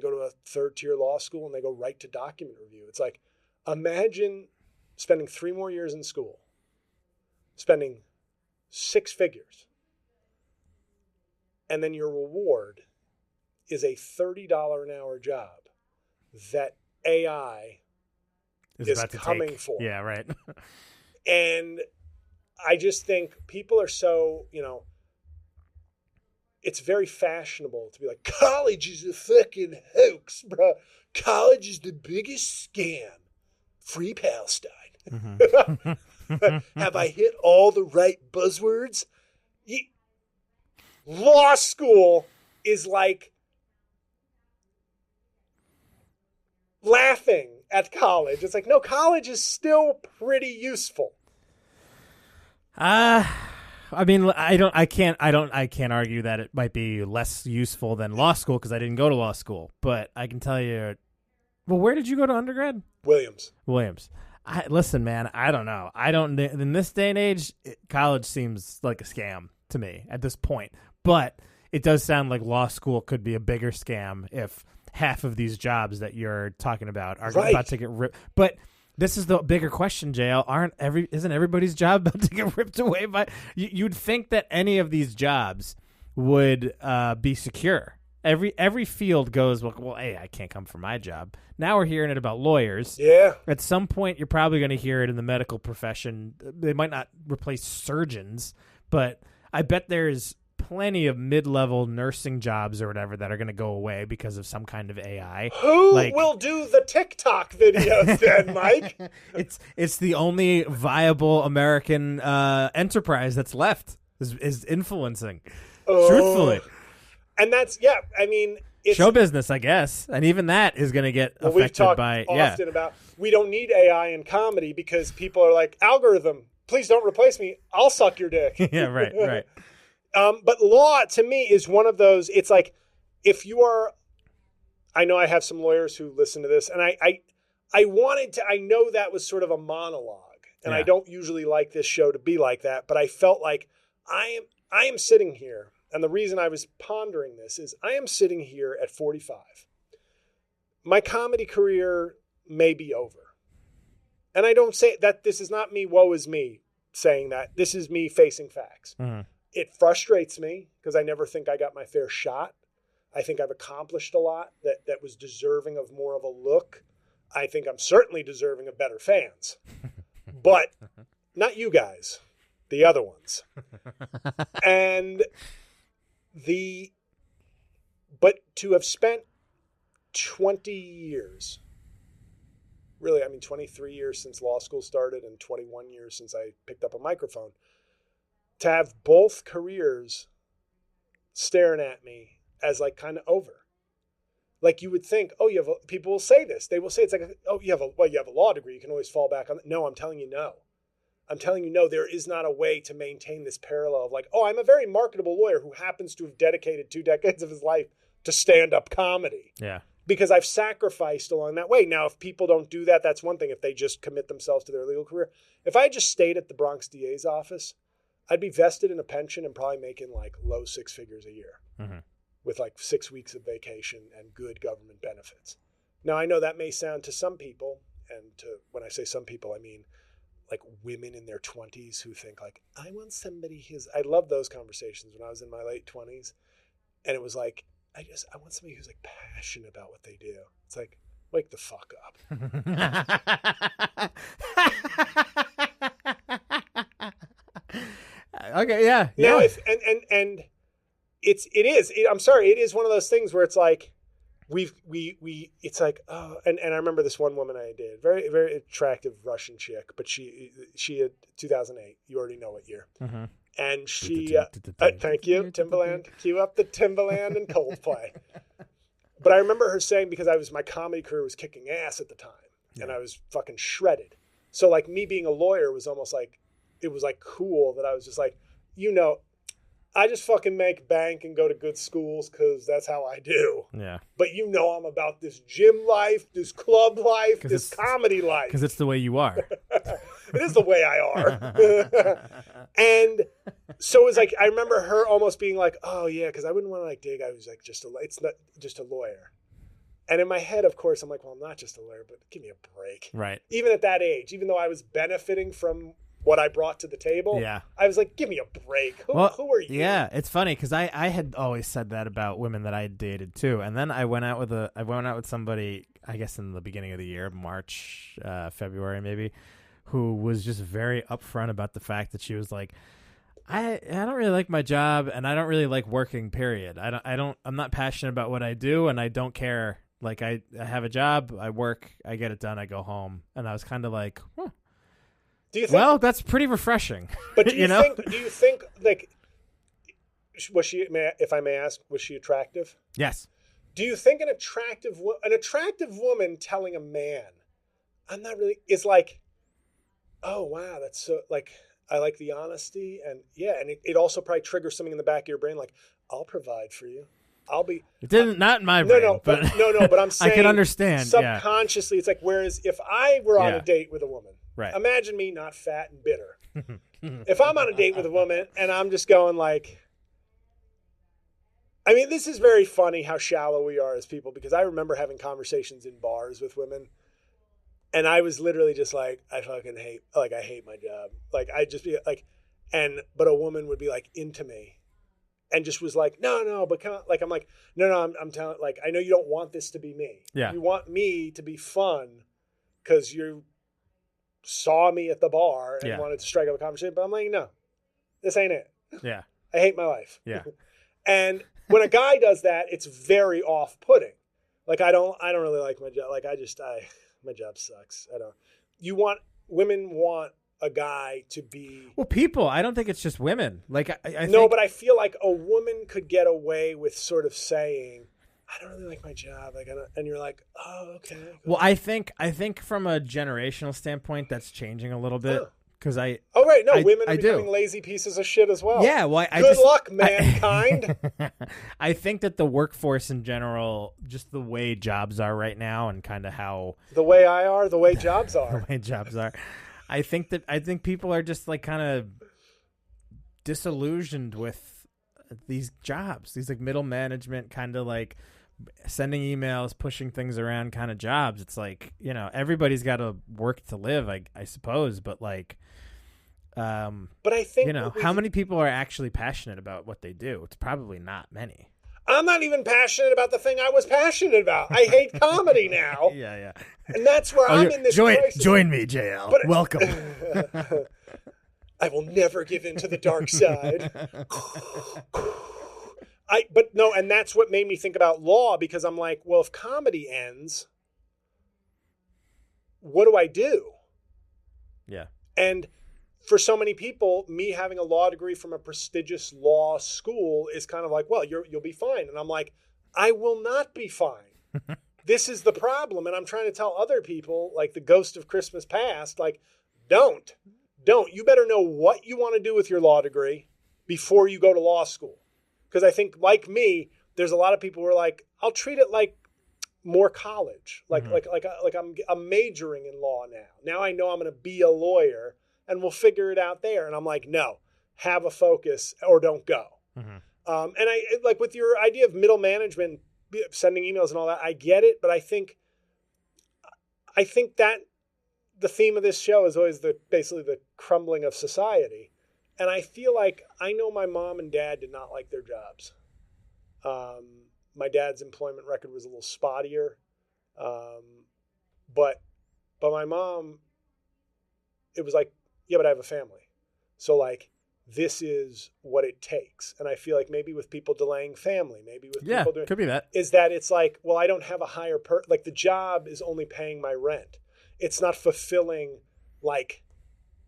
to a third-tier law school and they go right to document review. It's like, imagine spending 3 more years in school, spending 6 figures, and then your reward is a $30 an hour job that AI is coming for. Yeah, right. And I just think people are so, it's very fashionable to be like, college is a fucking hoax, bro. College is the biggest scam. Free Palestine. Have I hit all the right buzzwords? Law school is like laughing at college. It's like, no, college is still pretty useful. I mean, I can't argue that it might be less useful than law school because I didn't go to law school. But I can tell you, well, where did you go to undergrad? Williams. Listen, man, I don't know. In this day and age, college seems like a scam to me at this point. But it does sound like law school could be a bigger scam if half of these jobs that you're talking about are about to get ripped. But this is the bigger question, JL. Isn't everybody's job about to get ripped away by? You'd think that any of these jobs would be secure. Every field goes, well, hey, I can't come from my job. Now we're hearing it about lawyers. Yeah. At some point, you're probably going to hear it in the medical profession. They might not replace surgeons, but I bet there's plenty of mid-level nursing jobs or whatever that are going to go away because of some kind of AI. Who will do the TikTok videos then, Mike? It's the only viable American enterprise that's left is influencing. Truthfully. And that's, it's show business, I guess. And even that is going to get affected we've talked by, often about, we don't need AI in comedy because people are like, algorithm, please don't replace me. I'll suck your dick. Yeah, right. But law, to me, is one of those, it's like, if you are, I know I have some lawyers who listen to this, and I know that was sort of a monologue, and I don't usually like this show to be like that, but I felt like I am sitting here, and the reason I was pondering this is I am sitting here at 45. My comedy career may be over. And I don't say that, this is not me, woe is me, saying that. This is me facing facts. Mm-hmm. It frustrates me because I never think I got my fair shot. I think I've accomplished a lot that was deserving of more of a look. I think I'm certainly deserving of better fans. But not you guys, the other ones. But to have spent 20 years, really, 23 years since law school started and 21 years since I picked up a microphone, to have both careers staring at me as like kind of over. Like you would think, people will say this. They will say, it's like, you have a law degree. You can always fall back on that. No, I'm telling you no. I'm telling you no, there is not a way to maintain this parallel of like, I'm a very marketable lawyer who happens to have dedicated 2 decades of his life to stand-up comedy. Yeah. Because I've sacrificed along that way. Now, if people don't do that, that's one thing. If they just commit themselves to their legal career. If I just stayed at the Bronx DA's office, I'd be vested in a pension and probably making like low 6 figures a year. Mm-hmm. with like 6 weeks of vacation and good government benefits. Now, I know that may sound to some people, and when I say some people, I mean like women in their 20s who think like, I want somebody who's, I love those conversations when I was in my late 20s. And it was like, I want somebody who's like passionate about what they do. It's like, wake the fuck up. Okay, yeah. Now, yeah. I'm sorry, it is one of those things where it's like, it's like, oh, and I remember this one woman I dated, very, very attractive Russian chick, but she had 2008. You already know what year. Mm-hmm. And she, thank you, Timbaland, cue up the Timbaland and Coldplay. But I remember her saying, because my comedy career was kicking ass at the time, and I was fucking shredded. So like me being a lawyer was almost like, it was like cool that I was just like, I just fucking make bank and go to good schools because that's how I do. Yeah. But I'm about this gym life, this club life, this comedy life. Because it's the way you are. It is the way I are. And so it was like, I remember her almost being like, oh yeah, because I wouldn't want to like dig. I was like, it's not just a lawyer. And in my head, of course, I'm like, well, I'm not just a lawyer, but give me a break. Right. Even at that age, even though I was benefiting from what I brought to the table, yeah, I was like, give me a break. Who are you? Yeah, it's funny because I had always said that about women that I dated too, and then I went out with somebody, I guess in the beginning of the year, March, February maybe, who was just very upfront about the fact that she was like, I don't really like my job and I don't really like working, period. I'm not passionate about what I do and I don't care. Like I have a job, I work, I get it done, I go home. And I was kind of like, huh. Do you think, well, that's pretty refreshing. But do you think like, was she, if I may ask, was she attractive? Yes. Do you think an attractive woman telling a man, I'm not really, is like, oh wow, that's so, like, I like the honesty, and yeah, and it also probably triggers something in the back of your brain, like, I'll provide for you. I'll be. It didn't, not in my brain. But I'm saying I can understand. Subconsciously, it's like, whereas if I were on a date with a woman, right? Imagine me not fat and bitter. If I'm on a date with a woman and I'm just going like, I mean, this is very funny how shallow we are as people, because I remember having conversations in bars with women. And I was literally just like, I hate my job. Like, I'd just be like, but a woman would be like into me and just was like, no, but come on. Like, I'm like, no, I'm telling, like, I know you don't want this to be me. Yeah. You want me to be fun because you saw me at the bar and wanted to strike up a conversation. But I'm like, no, this ain't it. Yeah. I hate my life. Yeah. And when a guy does that, it's very off-putting. Like, I don't really like my job. Like, my job sucks. Women want a guy to be. Well, people, I don't think it's just women. Like, I no, but I feel like a woman could get away with sort of saying, I don't really like my job. Like, and you're like, oh, okay. Well, I think from a generational standpoint, that's changing a little bit. Because women are becoming lazy pieces of shit as well. Yeah, well, good luck, mankind. I think that the workforce in general, just the way jobs are right now, and kind of how the way jobs are. The way jobs are. I think people are just like kind of disillusioned with these jobs, these like middle management kind of like sending emails, pushing things around kind of jobs. It's like, everybody's got to work to live, I suppose, but like. But I think how many people are actually passionate about what they do? It's probably not many. I'm not even passionate about the thing I was passionate about. I hate comedy now. Yeah. And that's where I'm in this crisis. Join me, J-L. Welcome. I will never give in to the dark side. And that's what made me think about law, because I'm like, well, if comedy ends, what do I do? Yeah. And for so many people, me having a law degree from a prestigious law school is kind of like, well, you'll be fine. And I'm like, I will not be fine. This is the problem. And I'm trying to tell other people, like the ghost of Christmas past, like, don't. You better know what you want to do with your law degree before you go to law school. Because I think, like me, there's a lot of people who are like, I'll treat it like more college. Like I'm majoring in law now. Now I know I'm going to be a lawyer, and we'll figure it out there. And I'm like, no, have a focus or don't go. Mm-hmm. And I like with your idea of middle management, sending emails and all that, I get it, but I think that the theme of this show is always basically the crumbling of society. And I feel like I know my mom and dad did not like their jobs. My dad's employment record was a little spottier. But my mom, it was like, yeah, but I have a family. So like, this is what it takes. And I feel like maybe with people delaying family, maybe with people doing, could be that. Is that it's like, well, I don't have a higher like the job is only paying my rent. It's not fulfilling, like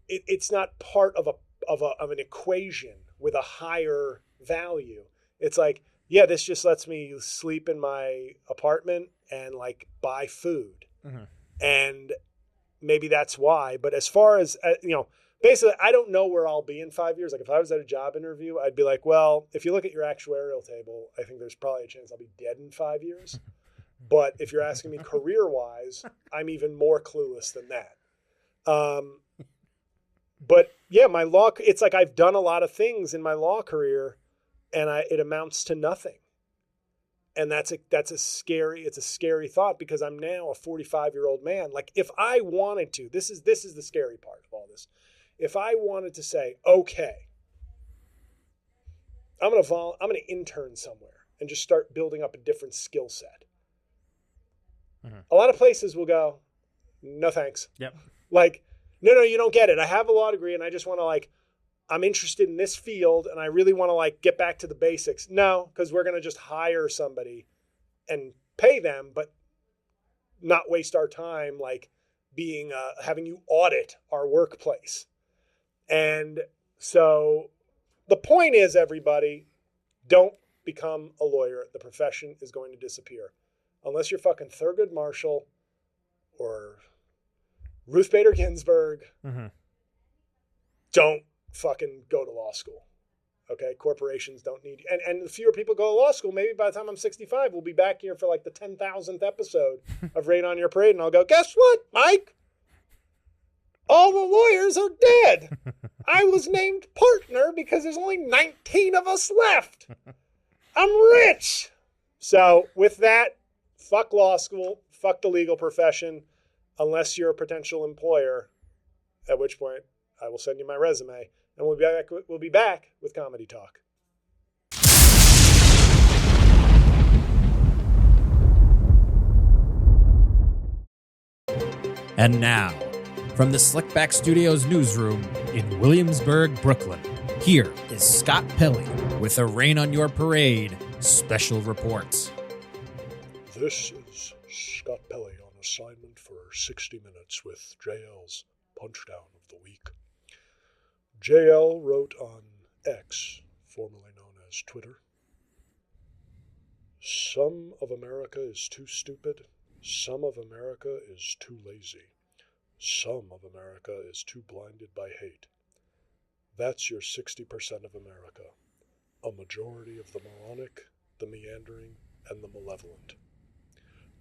it's not part of an equation with a higher value. It's like, yeah, this just lets me sleep in my apartment and like buy food. Mm-hmm. And maybe that's why. But as far as, basically, I don't know where I'll be in 5 years. Like if I was at a job interview, I'd be like, well, if you look at your actuarial table, I think there's probably a chance I'll be dead in 5 years. But if you're asking me career-wise, I'm even more clueless than that. But yeah, my law, it's like I've done a lot of things in my law career and it amounts to nothing. And it's a scary thought because I'm now a 45-year-old man. Like if I wanted to, this is the scary part of all this. If I wanted to say, okay, I'm going to intern somewhere and just start building up a different skill set. Mm-hmm. A lot of places will go, no thanks. Yep. Like, no, you don't get it. I have a law degree and I just want to I'm interested in this field and I really want to get back to the basics. No, because we're going to just hire somebody and pay them, but not waste our time being having you audit our workplace. And so the point is, everybody, don't become a lawyer. The profession is going to disappear. Unless you're fucking Thurgood Marshall or Ruth Bader Ginsburg, mm-hmm. Don't fucking go to law school. Okay? Corporations don't need you. And the fewer people go to law school, maybe by the time I'm 65, we'll be back here for the 10,000th episode of Rain on Your Parade. And I'll go, guess what, Mike? All the lawyers are dead. I was named partner because there's only 19 of us left. I'm rich. So with that, fuck law school, fuck the legal profession, unless you're a potential employer, at which point I will send you my resume, and we'll be back with Comedy Talk. And now, from the Slickback Studios newsroom in Williamsburg, Brooklyn, here is Scott Pelley with a Rain on Your Parade special report. This is Scott Pelley on assignment for 60 Minutes with JL's Punchdown of the Week. JL wrote on X, formerly known as Twitter, "Some of America is too stupid. Some of America is too lazy. Some of America is too blinded by hate. That's your 60% of America. A majority of the moronic, the meandering, and the malevolent."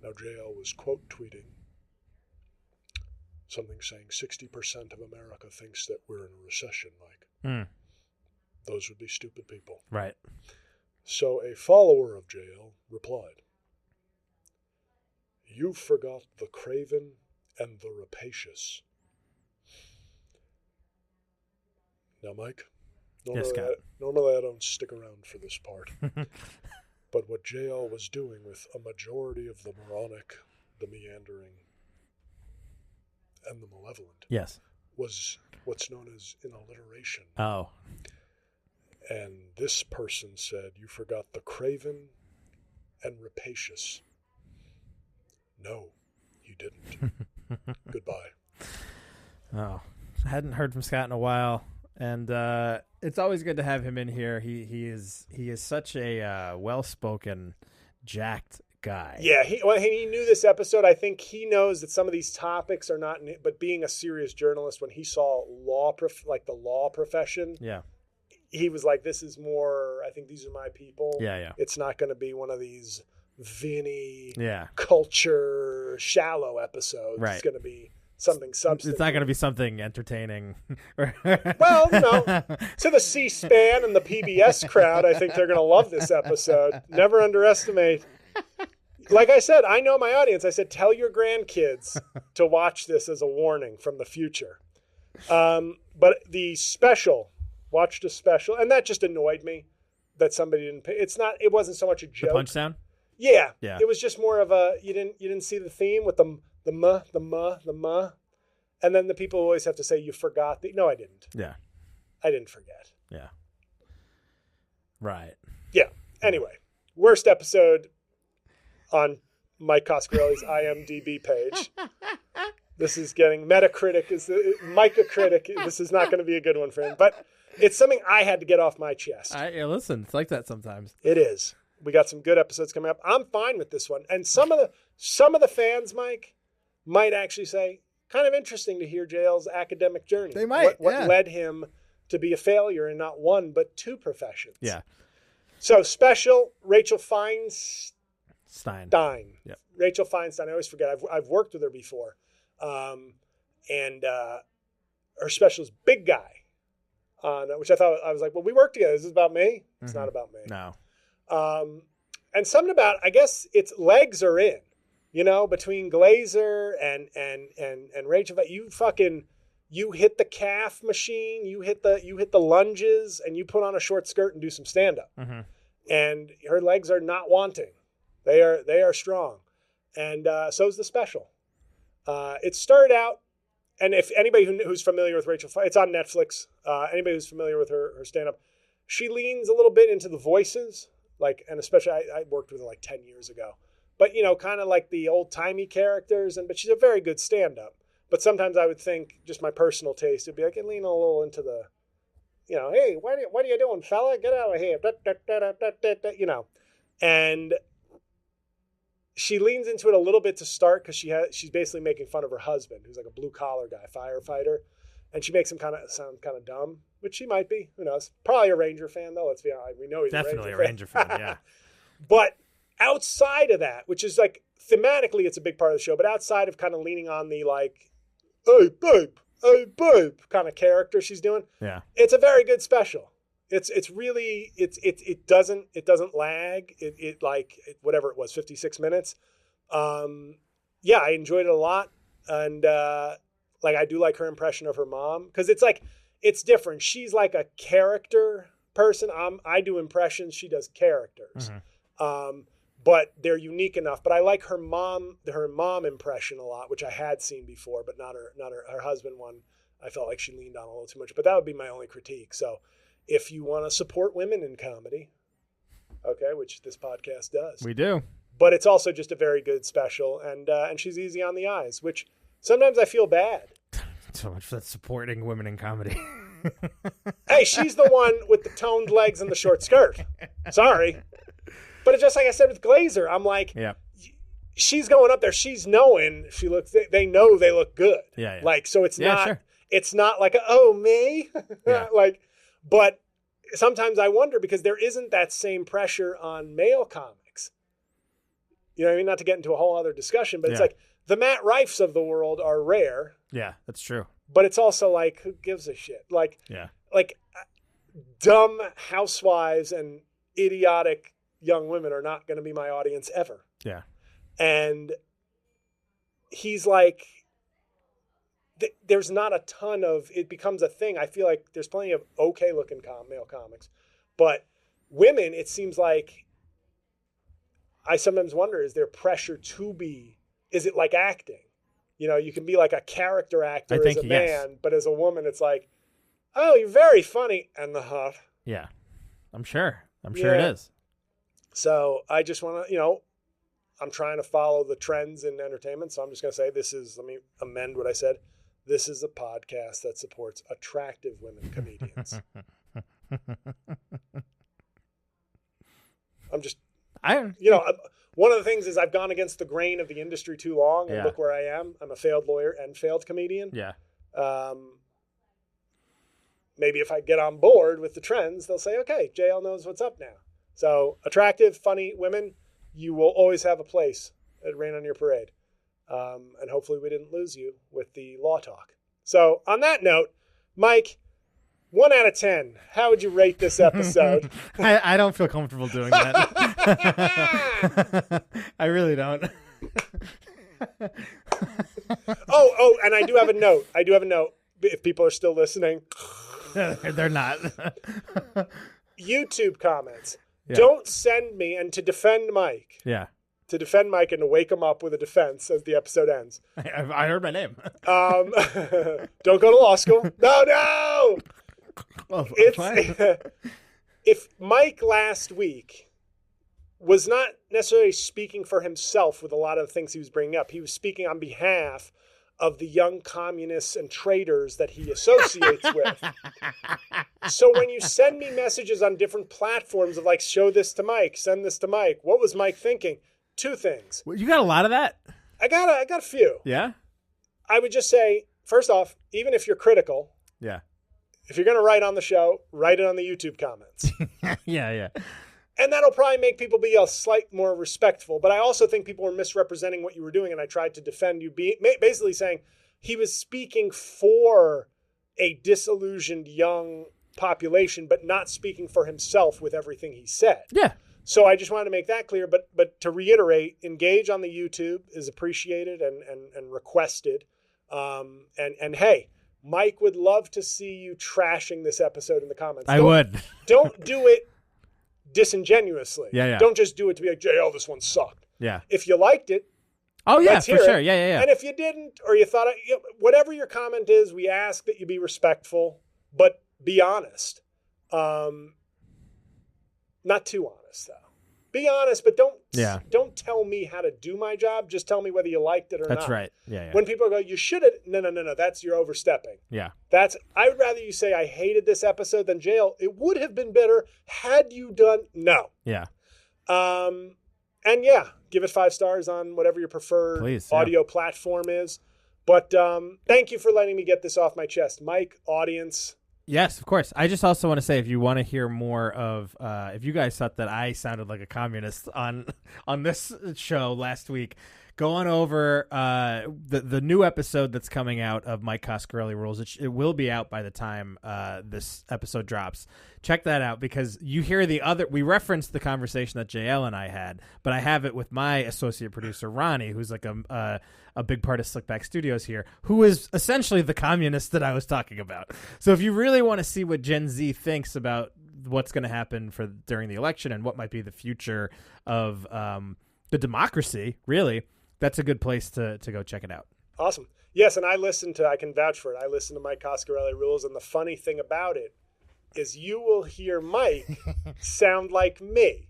Now, JL was quote tweeting something saying 60% of America thinks that we're in a recession, Mike. Those would be stupid people. Right. So a follower of JL replied, "You forgot the craven and the rapacious." Now, Mike, normally I don't stick around for this part. But what JL was doing with a majority of the moronic, the meandering, and the malevolent was what's known as an alliteration. Oh. And this person said, "You forgot the craven and rapacious." No, you didn't. Goodbye. Oh, I hadn't heard from Scott in a while, and it's always good to have him in here. He is such a well-spoken, jacked guy. Yeah, he knew this episode. I think he knows that some of these topics are not. But being a serious journalist, when he saw the law profession, he was like, "This is more. I think these are my people. Yeah. It's not going to be one of these Vinny culture shallow episodes. Right. It's going to be something substantive. It's not going to be something entertaining. Well, to the C-SPAN and the PBS crowd, I think they're going to love this episode. Never underestimate. Like I said, I know my audience. I said, tell your grandkids to watch this as a warning from the future. But the special, watched a special, and that just annoyed me that somebody didn't pay. It wasn't so much a joke. The punch sound? Yeah. Yeah. It was just more of a, you didn't see the theme with the muh. And then the people always have to say, you forgot no, I didn't. Yeah. I didn't forget. Yeah. Right. Yeah. Anyway, worst episode on Mike Coscarelli's IMDb page. This is getting Metacritic Microcritic. This is not going to be a good one for him, but it's something I had to get off my chest. Yeah, listen, it's like that sometimes. It is. We got some good episodes coming up. I'm fine with this one. And some of the fans, Mike, might actually say, kind of interesting to hear JL's academic journey. They might. What led him to be a failure in not one, but two professions. Yeah. So special, Rachel Feinstein. Yep. Rachel Feinstein. I always forget. I've worked with her before. And her special is Big Guy. Which I was like, well, we work together. This is about me. It's not about me. No. And something about, I guess its legs are in, between Glazer and Rachel. You hit the calf machine, you hit the lunges, and you put on a short skirt and do some stand up. Mm-hmm. And her legs are not wanting. They are strong. And so is the special. It started out, and if anybody who's familiar with Rachel, it's on Netflix. Anybody who's familiar with her stand up, she leans a little bit into the voices. And especially I worked with her 10 years ago, but kind of like the old timey characters, but she's a very good stand up. But sometimes I would think, just my personal taste, it'd be like, lean a little into the, hey, what are you doing, fella? Get out of here. And she leans into it a little bit to start because she's basically making fun of her husband, who's like a blue collar guy, firefighter. And she makes him sound kind of dumb, which she might be. Who knows? Probably a Ranger fan, though. Let's be honest. We know he's definitely a Ranger fan. Yeah. But outside of that, which is thematically, it's a big part of the show. But outside of kind of leaning on the hey babe kind of character she's doing, yeah, it's a very good special. It's really it doesn't lag. Whatever it was, 56 minutes. Yeah, I enjoyed it a lot, and I do like her impression of her mom, because it's different. She's like a character person. I do impressions. She does characters. Mm-hmm. But they're unique enough. But I like her mom impression a lot, which I had seen before, but not her husband one. I felt like she leaned on a little too much. But that would be my only critique. So if you want to support women in comedy, okay, which this podcast does. We do. But it's also just a very good special, and she's easy on the eyes, which sometimes I feel bad. So much for that supporting women in comedy. Hey, she's the one with the toned legs and the short skirt. Sorry. But it's just like I said with Glazer. I'm like, yeah, she's going up there. She's knowing they know they look good. Yeah. So it's not, sure. It's not like, oh, me. Yeah. But sometimes I wonder, because there isn't that same pressure on male comics. You know what I mean? Not to get into a whole other discussion, but it's like the Matt Rifes of the world are rare. Yeah, that's true. But it's also who gives a shit? Dumb housewives and idiotic young women are not going to be my audience ever. Yeah. And he's there's not a ton of, it becomes a thing. I feel like there's plenty of okay looking male comics, but women, it seems like, I sometimes wonder, is there pressure to be, is it like acting? You can be like a character actor as a man, but as a woman, it's like, oh, you're very funny. And the huff. Yeah. I'm sure it is. So I just want to, I'm trying to follow the trends in entertainment. So I'm just going to say let me amend what I said. This is a podcast that supports attractive women comedians. One of the things is I've gone against the grain of the industry too long, and look where I am. I'm a failed lawyer and failed comedian. Yeah. Maybe if I get on board with the trends, they'll say, okay, JL knows what's up now. So attractive, funny women, you will always have a place at Rain on Your Parade. And hopefully we didn't lose you with the law talk. So on that note, Mike, 1 out of 10, how would you rate this episode? I don't feel comfortable doing that. I really don't. Oh, and I do have a note. If people are still listening. They're not. YouTube comments. Yeah. Don't send me, and to defend Mike. Yeah. To defend Mike and to wake him up with a defense as the episode ends. I heard my name. Don't go to law school. No! Well, If Mike last week was not necessarily speaking for himself with a lot of the things he was bringing up, he was speaking on behalf of the young communists and traitors that he associates with. So when you send me messages on different platforms of like, show this to Mike, send this to Mike, what was Mike thinking? 2 things. You got a lot of that? I got a few. Yeah? I would just say, first off, even if you're critical, Yeah. if you're going to write on the show, write it on the YouTube comments. Yeah. And that'll probably make people be a slight more respectful. But I also think people were misrepresenting what you were doing, and I tried to defend you, basically saying he was speaking for a disillusioned young population, but not speaking for himself with everything he said. Yeah. So I just wanted to make that clear. But to reiterate, engage on the YouTube is appreciated and requested. And hey, Mike would love to see you trashing this episode in the comments. I would. Don't do it disingenuously. Yeah. Don't just do it to be like, JL, this one sucked. Yeah. If you liked it, Oh, yeah, let's for hear sure. it. Yeah. And if you didn't, or you thought, whatever your comment is, we ask that you be respectful, but be honest. Not too honest, though. Be honest, but don't tell me how to do my job. Just tell me whether you liked it or not. That's right. Yeah. When people go, you should have. No. That's you're overstepping. Yeah. I would rather you say I hated this episode than jail. It would have been better had you done. No. Yeah. And yeah, give it 5 stars on whatever your preferred audio platform is. But thank you for letting me get this off my chest. Mike, audience. Yes, of course. I just also want to say, if you want to hear more of, if you guys thought that I sounded like a communist on this show last week, go on over the new episode that's coming out of Mike Coscarelli Rules. It will be out by the time this episode drops. Check that out, because you hear we referenced the conversation that JL and I had, but I have it with my associate producer, Ronnie, who's like a big part of Slickback Studios here, who is essentially the communist that I was talking about. So if you really want to see what Gen Z thinks about what's going to happen during the election and what might be the future of the democracy, really, that's a good place to go check it out. Awesome. Yes, and I can vouch for it. I listen to Mike Coscarelli Rules, and the funny thing about it is you will hear Mike sound like me.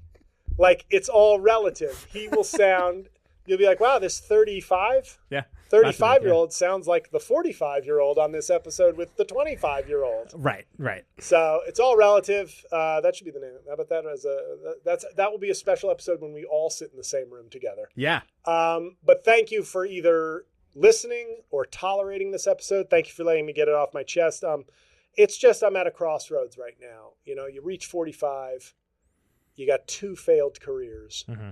Like, it's all relative. He will sound, you'll be like, wow, this 35-year-old sounds like the 45-year-old on this episode with the 25-year-old. Right. So it's all relative. That should be the name. How about that that will be a special episode when we all sit in the same room together. Yeah. But thank you for either listening or tolerating this episode. Thank you for letting me get it off my chest. It's just I'm at a crossroads right now. You reach 45, you got 2 failed careers. Mm-hmm.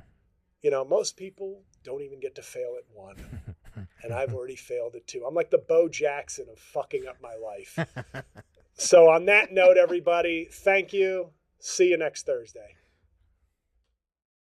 Most people don't even get to fail at 1. And I've already failed at 2. I'm like the Bo Jackson of fucking up my life. So on that note, everybody, thank you. See you next Thursday.